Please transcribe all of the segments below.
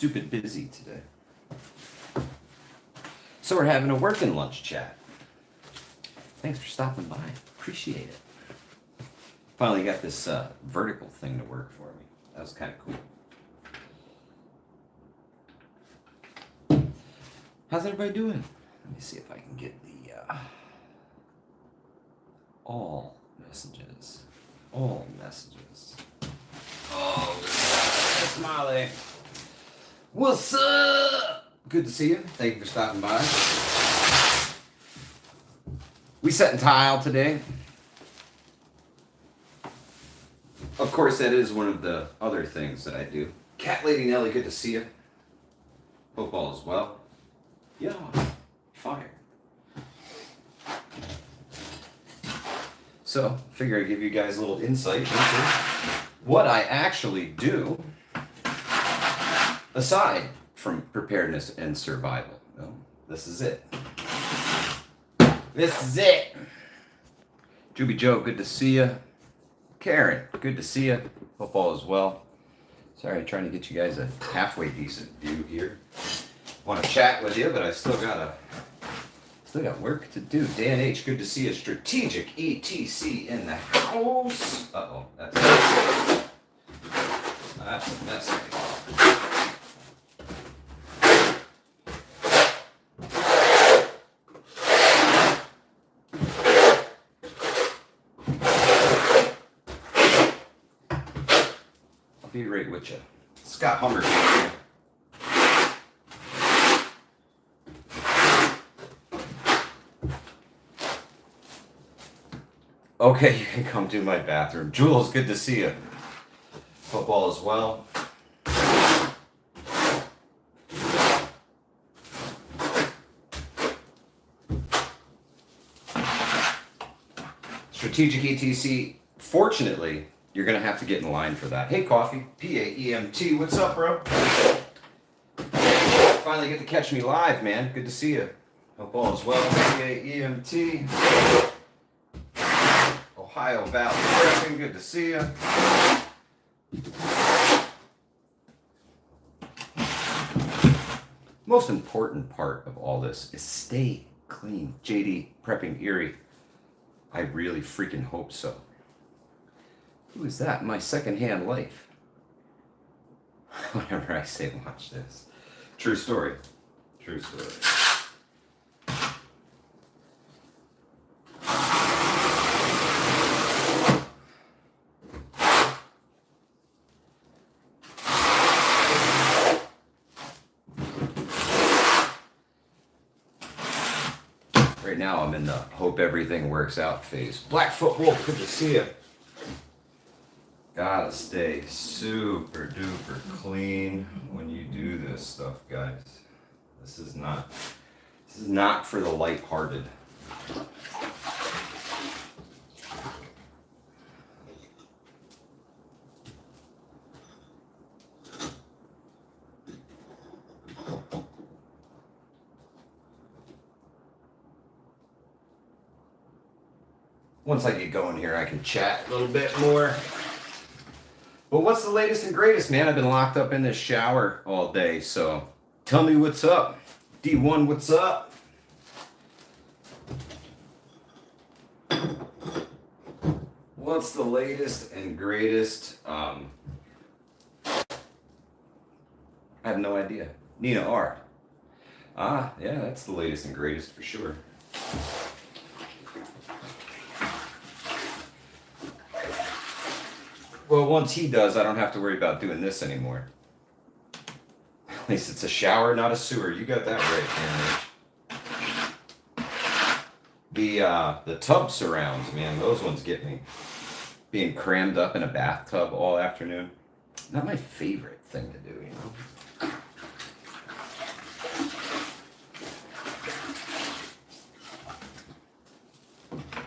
stupid busy today. So we're having a working lunch chat. Thanks for stopping by. Appreciate it. Finally got this vertical thing to work for me. That was kind of cool. How's everybody doing? Let me see if I can get the all messages. All messages. Oh, Smiley. What's up? Good to see you. Thank you for stopping by. We setting tile today. Of course, that is one of the other things that I do. Cat Lady Nelly, good to see you. Hope all is well. Yeah, fire. So, figure I'd give you guys a little insight into what I actually do aside from preparedness and survival. No, this is it. This is it. Juby Joe, good to see you. Karen, good to see you. Hope all is well. Sorry, I'm trying to get you guys a halfway decent view here. Want to chat with you, but I still got work to do. Dan H, good to see you. Strategic ETC in the house. Uh-oh, that's a mess. I'll be right with you. Scott Hummer. Okay, you can come to my bathroom. Jules, good to see you. Football as well. Strategic ETC. Fortunately, you're going to have to get in line for that. Hey, Coffee. PAEMT. What's up, bro? Finally get to catch me live, man. Good to see you. Hope all is well. PAEMT. Ohio Valley Prepping, good to see you. Most important part of all this is stay clean. JD Prepping Erie. I really freaking hope so. Who is that? My secondhand life. Whenever I say watch this. True story. True story. Right now I'm in the hope everything works out phase. Blackfoot Wolf, good to see you. Gotta stay super duper clean when you do this stuff, guys. This is not for the lighthearted. Once I get going here, I can chat a little bit more. But what's the latest and greatest, man? I've been locked up in this shower all day, so tell me what's up. D1, what's up? What's the latest and greatest? I have no idea. Nina R. Ah, yeah, that's the latest and greatest for sure. Well, once he does, I don't have to worry about doing this anymore. At least it's a shower, not a sewer. You got that right, man. The tub surrounds, man. Those ones get me. Being crammed up in a bathtub all afternoon. Not my favorite thing to do, you know.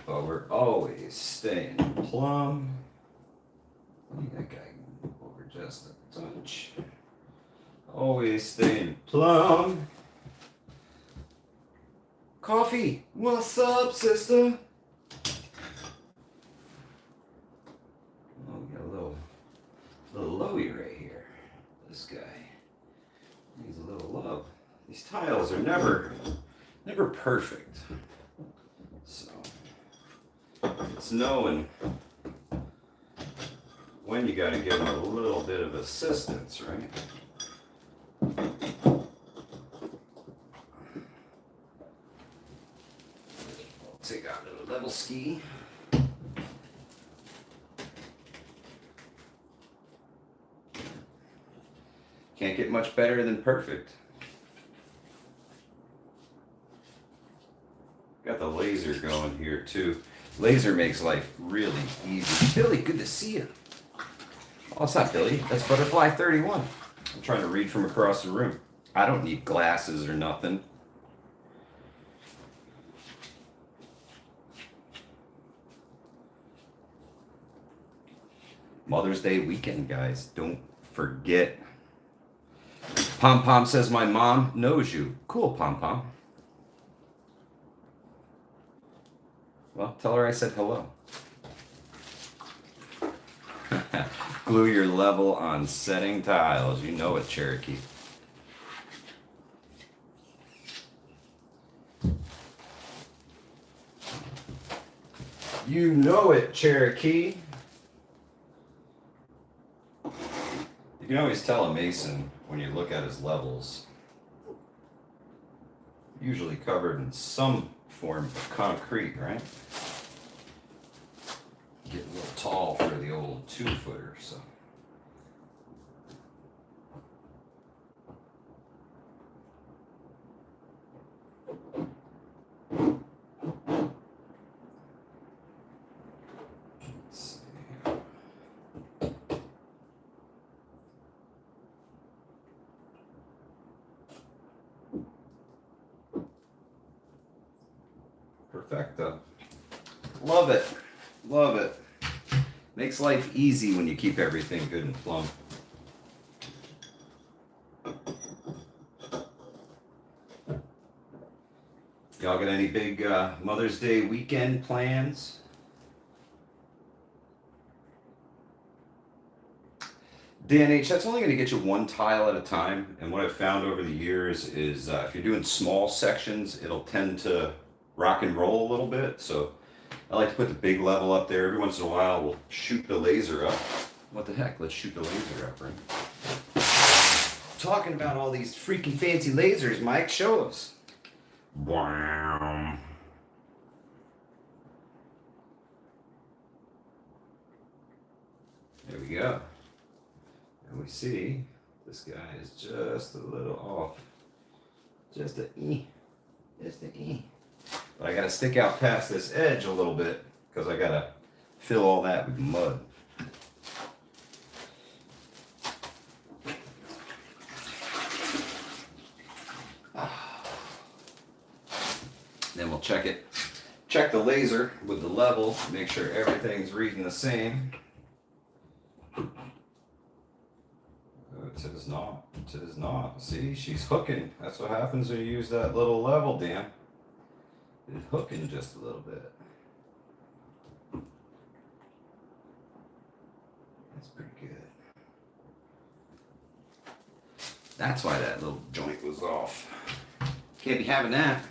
But we're always staying plumb. That guy over just a touch. Always staying plumb. Coffee, what's up, sister? Oh, we got a little Lowy right here. This guy. these tiles are never perfect. So it's knowing when you got to give them a little bit of assistance, right? Take out the level ski. Can't get much better than perfect. Got the laser going here too. Laser makes life really easy. Billy, good to see you. Oh, it's not Billy. That's Butterfly 31. I'm trying to read from across the room. I don't need glasses or nothing. Mother's Day weekend, guys. Don't forget. Pom Pom says my mom knows you. Cool, Pom Pom. Well, tell her I said hello. Glue your level on setting tiles. You know it, Cherokee. You know it, Cherokee. You can always tell a mason when you look at his levels. Usually covered in some form of concrete, right? Get a little tall for the old 2-footer, so. Let's see. Perfecto. Love it. Love it. Makes life easy when you keep everything good and plumb. Y'all got any big Mother's Day weekend plans? Dan H, that's only going to get you one tile at a time. And what I've found over the years is if you're doing small sections, it'll tend to rock and roll a little bit. So I like to put the big level up there. Every once in a while, we'll shoot the laser up. What the heck? Let's shoot the laser up, right? Talking about all these freaking fancy lasers, Mike. Show us. Wow. There we go. And we see this guy is just a little off. Just an E. Just an E. But I got to stick out past this edge a little bit because I got to fill all that with mud. Then we'll check it. Check the laser with the level. Make sure everything's reading the same. It says not. It says not. See, she's hooking. That's what happens when you use that little level, Dan. It's hooking just a little bit. That's pretty good. That's why that little joint was off. Can't be having that.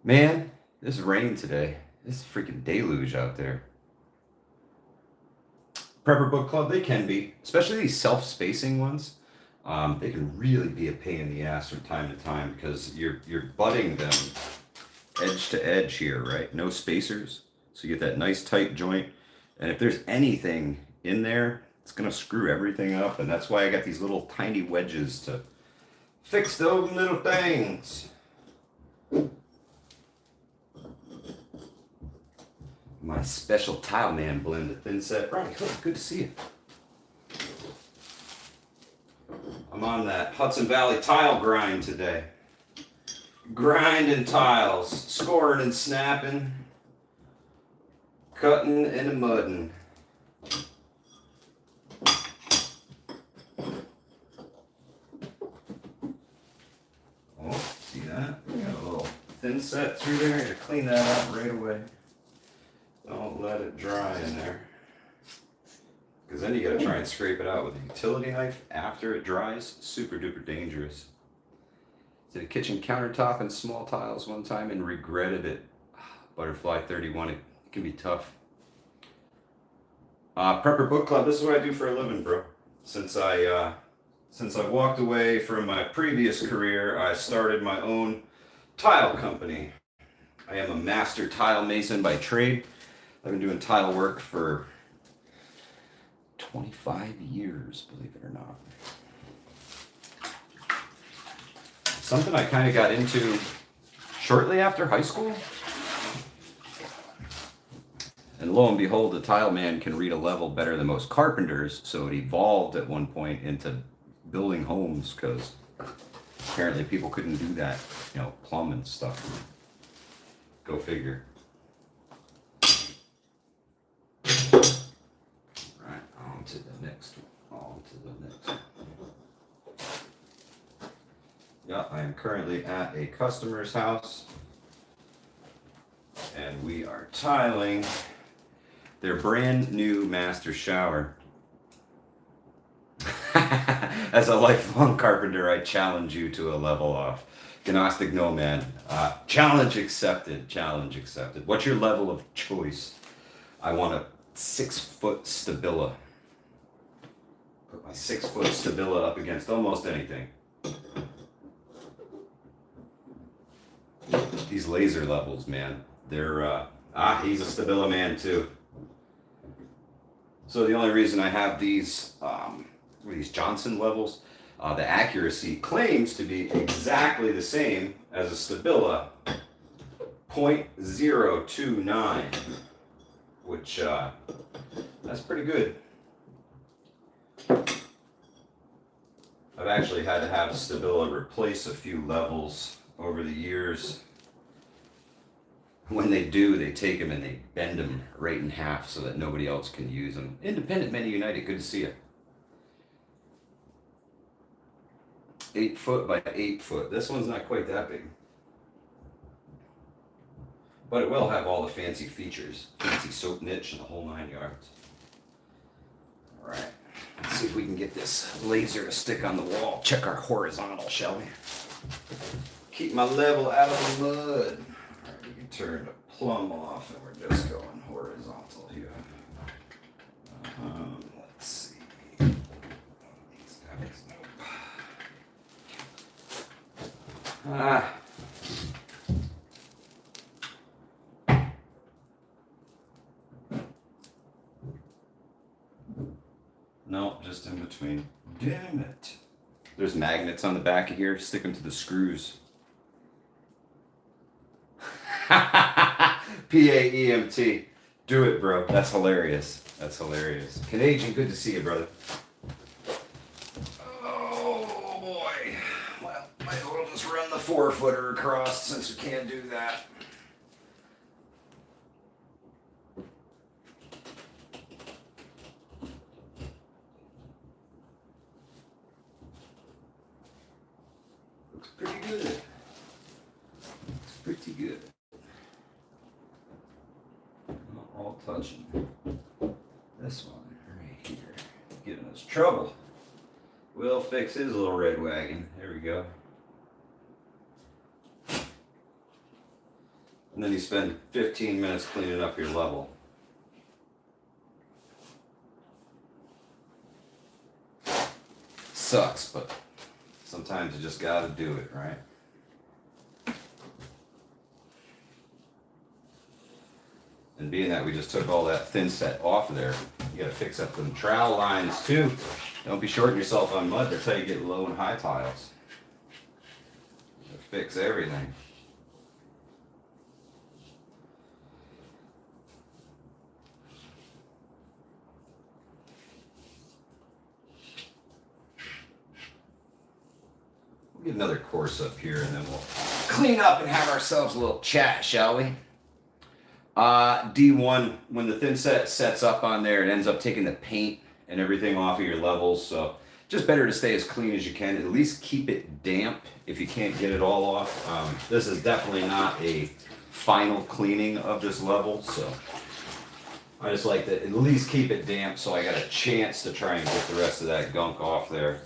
Man, this rain today. It's a freaking deluge out there. Prepper Book Club, they can be, especially these self-spacing ones. They can really be a pain in the ass from time to time because you're butting them edge to edge here, right? No spacers, so you get that nice tight joint. And if there's anything in there, it's gonna screw everything up. And that's why I got these little tiny wedges to fix those little things. My special tile man blend, the thin set. Ronnie Hood, good to see you. I'm on that Hudson Valley tile grind today. Grinding tiles, scoring and snapping, cutting and mudding. Oh, see that? We got a little thin set through there. Gotta clean that up right away. Don't let it dry in there. Because then you gotta try and scrape it out with a utility knife after it dries. Super duper dangerous. Did a kitchen countertop and small tiles one time and regretted it. Butterfly 31, it can be tough. Prepper Book Club, this is what I do for a living, bro. Since I walked away from my previous career, I started my own tile company. I am a master tile mason by trade. I've been doing tile work for 25 years, believe it or not. Something I kind of got into shortly after high school. And lo and behold, the tile man can read a level better than most carpenters, so it evolved at one point into building homes, because apparently people couldn't do that, you know, plumb and stuff. Go figure. Right, on to the next one. On to the next one. Yeah, I am currently at a customer's house, and we are tiling their brand new master shower. As a lifelong carpenter, I challenge you to a level off. Gnostic Nomad. Challenge accepted. Challenge accepted. What's your level of choice? I want a 6-foot Stabila. Put my 6-foot Stabila up against almost anything. These laser levels, man. They're, he's a Stabila man too. So the only reason I have these Johnson levels, the accuracy claims to be exactly the same as a Stabila, 0.029, which that's pretty good. I've actually had to have Stabila replace a few levels over the years. When they do, they take them and they bend them right in half so that nobody else can use them. Independent Men United, good to see you. 8 foot by 8 foot. This one's not quite that big. But it will have all the fancy features. Fancy soap niche and the whole 9 yards. Alright, let's see if we can get this laser to stick on the wall. Check our horizontal, shall we? Keep my level out of the mud. Alright, we can turn the plumb off and we're just going horizontal here. Let's see. These guys, nope. No, just in between. Damn it. There's magnets on the back of here. Stick them to the screws. P-A-E-M-T. Do it, bro. That's hilarious. That's hilarious. Canadian, good to see you, brother. Oh, boy. Well, might as well just run the 4-footer across since we can't do that. Looks pretty good. Looks pretty good. Not all touching. This one right here, giving us trouble. We'll fix his little red wagon. There we go. And then you spend 15 minutes cleaning up your level. Sucks, but sometimes you just gotta do it, right? And being that we just took all that thin set off of there, you gotta fix up them trowel lines too. Don't be shorting yourself on mud. That's how you get low and high tiles. Fix everything. We'll get another course up here and then we'll clean up and have ourselves a little chat, shall we? D1, when the thin set sets up on there, it ends up taking the paint and everything off of your levels. So just better to stay as clean as you can. At least keep it damp if you can't get it all off. This is definitely not a final cleaning of this level, so I just like to at least keep it damp so I got a chance to try and get the rest of that gunk off there.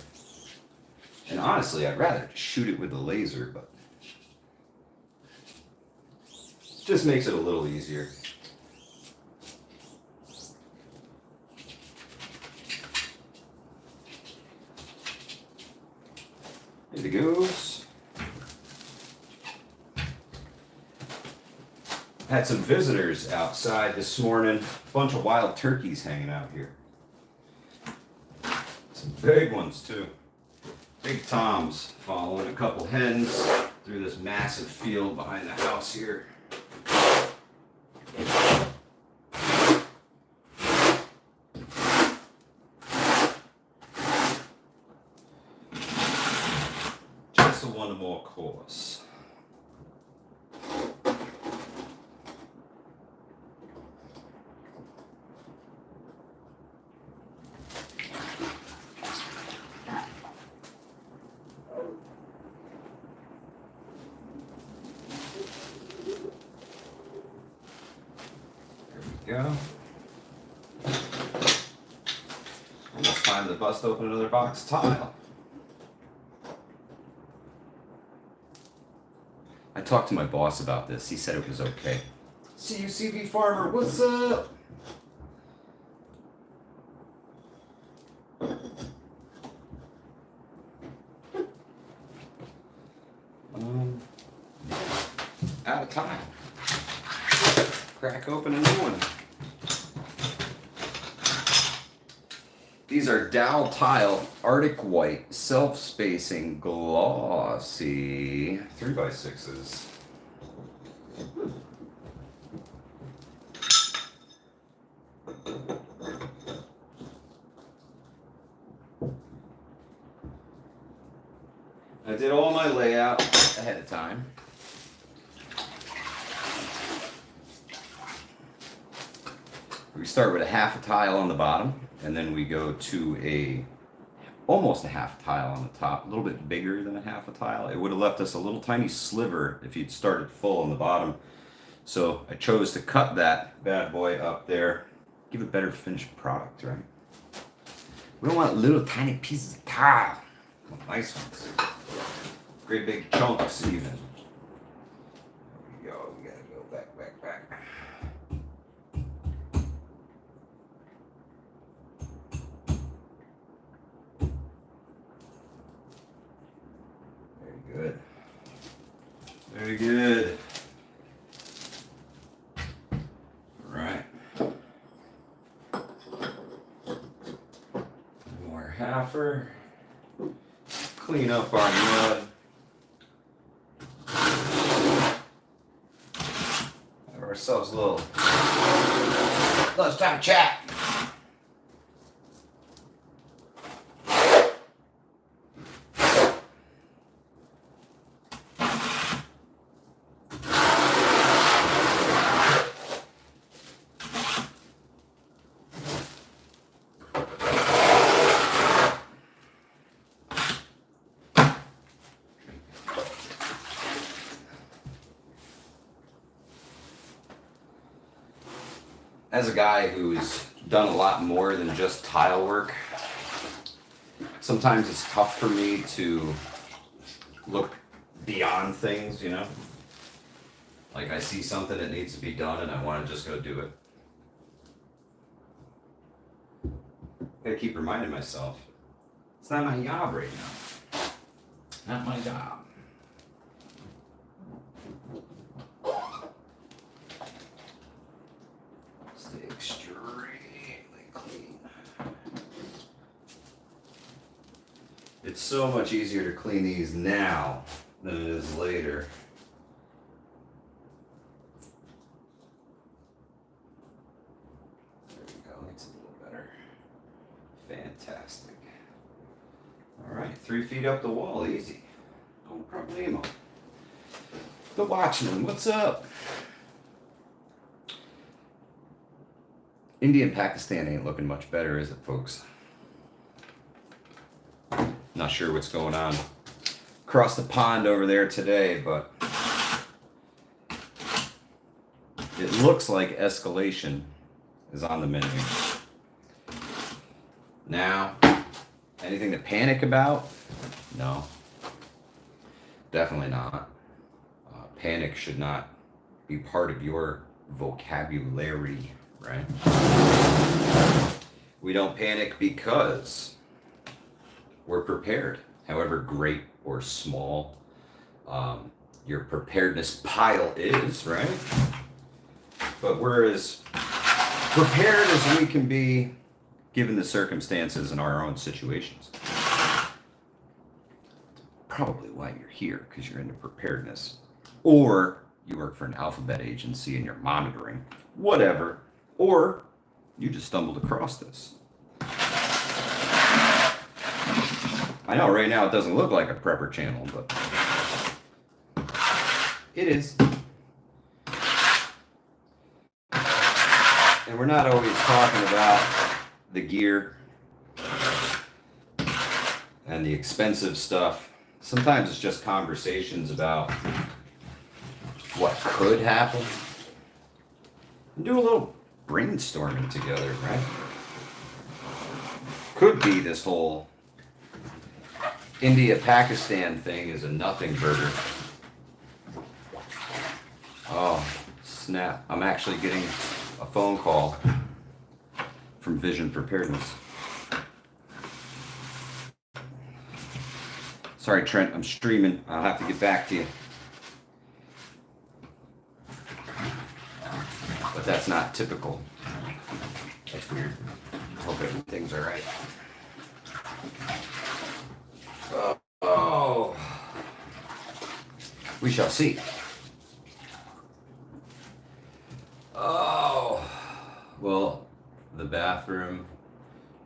And honestly, I'd rather just shoot it with the laser, but it just makes it a little easier. There it goes. Had some visitors outside this morning. A bunch of wild turkeys hanging out here. Some big ones too. Big toms following a couple hens through this massive field behind the house here. Just a one more course. Go. Almost time to bust open another box of tile. I talked to my boss about this. He said it was okay. CUCV Farmer, what's up? Out of time. Crack open a new one. These are Dow Tile Arctic White Self-Spacing Glossy 3x6s. I did all my layout ahead of time. We start with a half a tile on the bottom, and then we go to almost a half tile on the top, a little bit bigger than a half a tile. It would have left us a little tiny sliver if you'd started full on the bottom. So I chose to cut that bad boy up there, give it better finished product, right? We don't want little tiny pieces of tile. We want nice ones. Great big chunks even. There we go, we gotta go back. Good. Very good. All right. More halfer. Clean up our mud. Have ourselves a little lunchtime chat. As a guy who's done a lot more than just tile work, sometimes it's tough for me to look beyond things, you know? Like I see something that needs to be done and I want to just go do it. I gotta keep reminding myself, it's not my job right now. Not my job. Stay extremely clean. It's so much easier to clean these now than it is later. There we go, it's a little better. Fantastic. All right, 3 feet up the wall, easy. No problemo. The Watchman, what's up? India and Pakistan ain't looking much better, is it, folks? Not sure what's going on across the pond over there today, but it looks like escalation is on the menu. Now, anything to panic about? No, definitely not. Panic should not be part of your vocabulary, right? We don't panic because we're prepared, however great or small your preparedness pile is, right? But we're as prepared as we can be given the circumstances in our own situations. Probably why you're here, because you're into preparedness. Or you work for an alphabet agency and you're monitoring, whatever. Or you just stumbled across this. I know right now it doesn't look like a prepper channel, but it is. And we're not always talking about the gear and the expensive stuff. Sometimes it's just conversations about what could happen. And do a little brainstorming together, right? Could be this whole India-Pakistan thing is a nothing burger. Oh, snap. I'm actually getting a phone call from Vision Preparedness. Sorry, Trent, I'm streaming. I'll have to get back to you. But that's not typical. That's weird. I hope everything's all right. Oh. We shall see. Oh. Well, the bathroom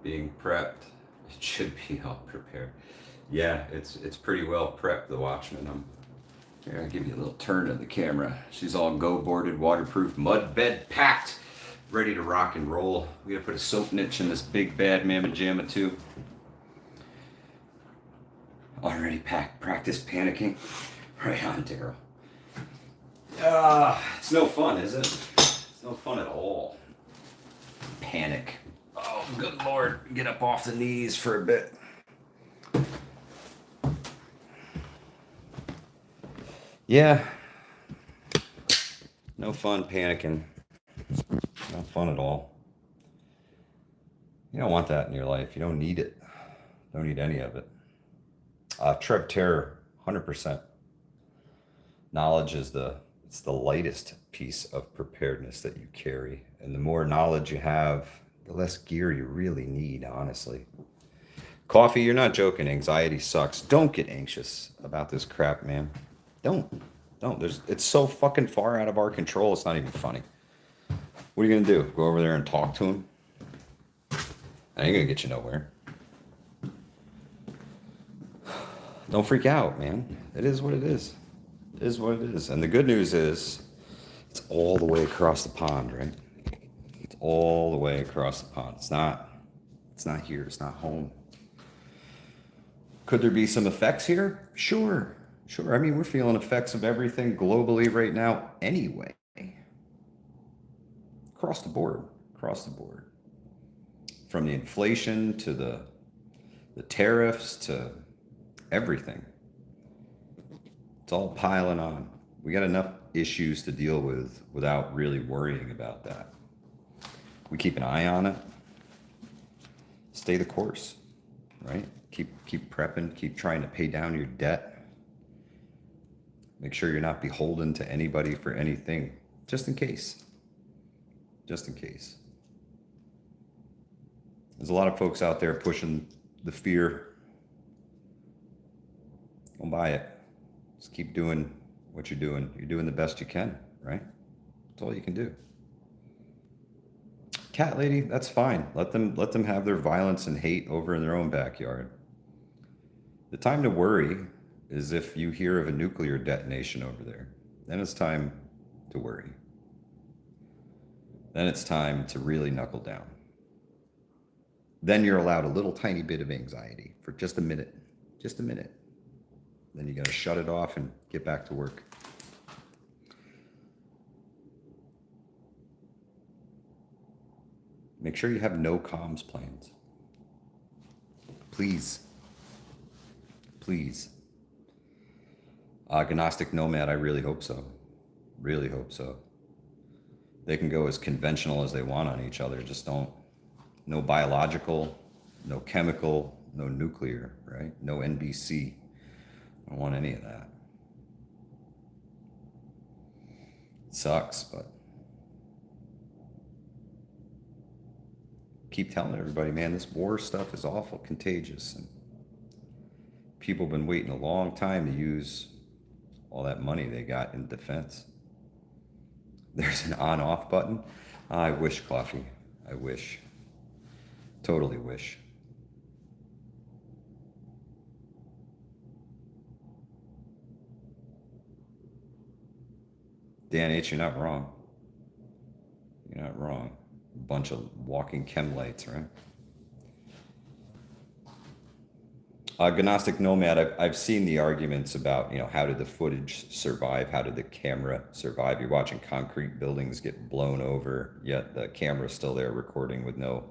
being prepped, it should be all prepared. Yeah, it's pretty well prepped, the Watchman. Here, I'll give you a little turn of the camera. She's all go-boarded, waterproof, mud bed packed, ready to rock and roll. We gotta put a soap niche in this big bad mamma jamma too. Already packed, practice panicking. Right on, Daryl. It's no fun, is it? It's no fun at all. Panic. Oh, good Lord. Get up off the knees for a bit. Yeah. No fun panicking. No fun at all. You don't want that in your life. You don't need it. Don't need any of it. Trev Terror, 100%. Knowledge is it's the lightest piece of preparedness that you carry. And the more knowledge you have, the less gear you really need, honestly. Coffee, you're not joking. Anxiety sucks. Don't get anxious about this crap, man. Don't. It's so fucking far out of our control. It's not even funny. What are you gonna do? Go over there and talk to him? I ain't gonna get you nowhere. Don't freak out, man. It is what it is. It is what it is. And the good news is, it's all the way across the pond, right? It's all the way across the pond. It's not here. It's not home. Could there be some effects here? Sure. I mean, we're feeling effects of everything globally right now anyway. Across the board. From the inflation to the tariffs to everything. It's all piling on. We got enough issues to deal with without really worrying about that. We keep an eye on it. Stay the course, right? Keep prepping, keep trying to pay down your debt. Make sure you're not beholden to anybody for anything, just in case. Just in case. There's a lot of folks out there pushing the fear. Don't buy it. Just keep doing what you're doing. You're doing the best you can, right? That's all you can do. Cat lady, that's fine. Let them have their violence and hate over in their own backyard. The time to worry is if you hear of a nuclear detonation over there. Then it's time to worry. Then it's time to really knuckle down. Then you're allowed a little tiny bit of anxiety for just a minute. Just a minute. Then you got to shut it off and get back to work. Make sure you have no comms plans. Please. Please. Agnostic Nomad, I really hope so. Really hope so. They can go as conventional as they want on each other. Just don't. No biological, no chemical, no nuclear, right? No NBC. I don't want any of that. It sucks, but keep telling everybody, man, this war stuff is awful contagious. And people have been waiting a long time to use all that money they got in defense. There's an on-off button. I wish, Coffee. I wish. Totally wish. Dan H., you're not wrong. You're not wrong. A bunch of walking chem lights, right? Gnostic Nomad, I've seen the arguments about, how did the footage survive? How did the camera survive? You're watching concrete buildings get blown over, yet the camera's still there recording with no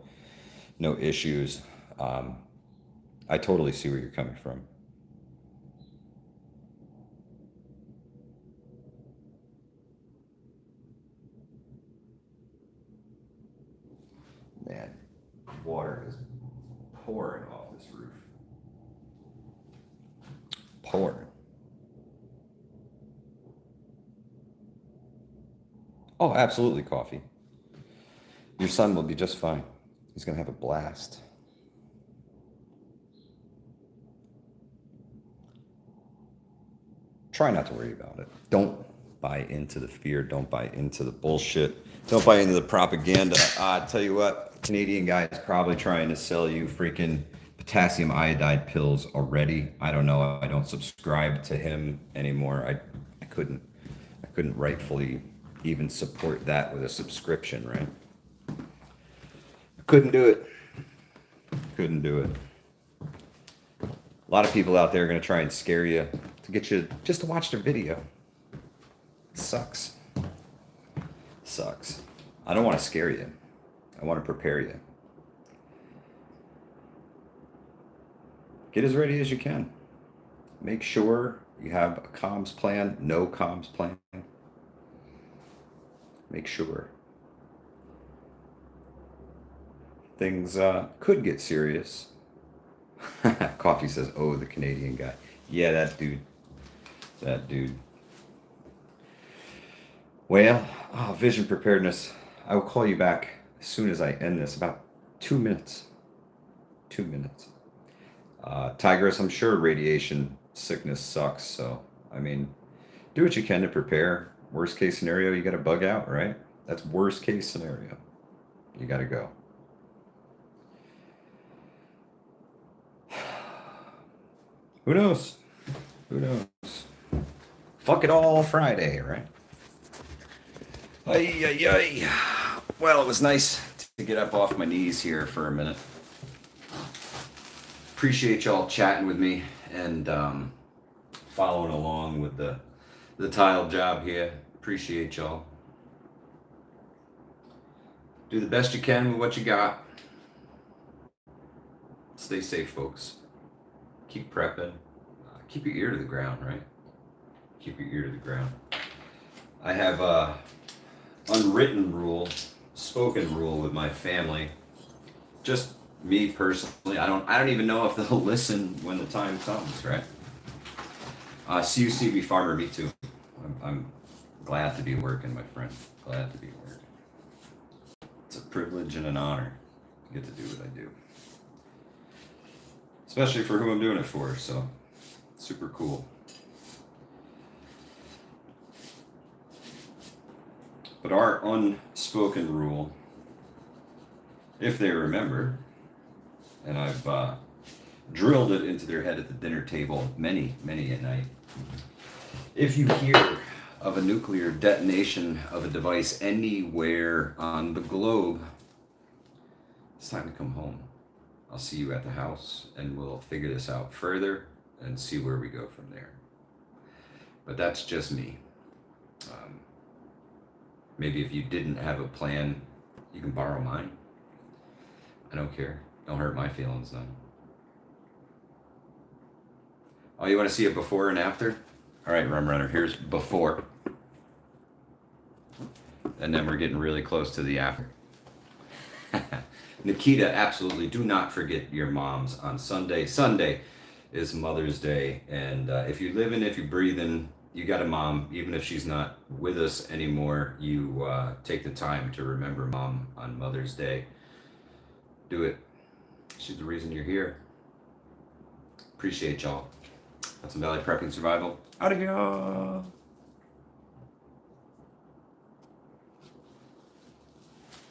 issues. I totally see where you're coming from. Man, water is pouring off this roof. Pouring. Oh, absolutely, Coffee. Your son will be just fine. He's going to have a blast. Try not to worry about it. Don't buy into the fear. Don't buy into the bullshit. Don't buy into the propaganda. I tell you what, Canadian guy is probably trying to sell you freaking potassium iodide pills already. I don't know. I don't subscribe to him anymore. I couldn't rightfully even support that with a subscription, right? I couldn't do it. Couldn't do it. A lot of people out there are going to try and scare you to get you just to watch their video. It sucks. Sucks. I don't want to scare you. I want to prepare you. Get as ready as you can. Make sure you have a comms plan, no comms plan. Make sure. Things could get serious. Coffee says, oh, the Canadian guy. Yeah, that dude. That dude. Well, vision preparedness. I will call you back as soon as I end this. About 2 minutes. 2 minutes. Tigress, I'm sure radiation sickness sucks. So, do what you can to prepare. Worst case scenario, you got to bug out, right? That's worst case scenario. You got to go. Who knows? Who knows? Fuck it all Friday, right? Ay, ay, ay. Well, it was nice to get up off my knees here for a minute. Appreciate y'all chatting with me and following along with the tile job here. Appreciate y'all. Do the best you can with what you got. Stay safe, folks. Keep prepping. Keep your ear to the ground, right? Keep your ear to the ground. I have a unwritten rule, spoken rule with my family. Just me personally. I don't even know if they'll listen when the time comes, right? CUCB Farmer, me too. I'm glad to be working, my friend. Glad to be working. It's a privilege and an honor to get to do what I do. Especially for who I'm doing it for, so super cool. But our unspoken rule, if they remember, and I've drilled it into their head at the dinner table many a night, if you hear of a nuclear detonation of a device anywhere on the globe, it's time to come home. I'll see you at the house and we'll figure this out further and see where we go from there. But that's just me. Maybe if you didn't have a plan, you can borrow mine. I don't care. Don't hurt my feelings none. Oh, you want to see a before and after? All right, Rum Runner, here's before. And then we're getting really close to the after. Nikita, absolutely do not forget your moms on Sunday. Sunday is Mother's Day. And if you live in, if you breathe in, you got a mom. Even if she's not with us anymore, you take the time to remember mom on Mother's Day. Do it. She's the reason you're here. Appreciate y'all. Hudson Valley Prepping Survival. Out of here.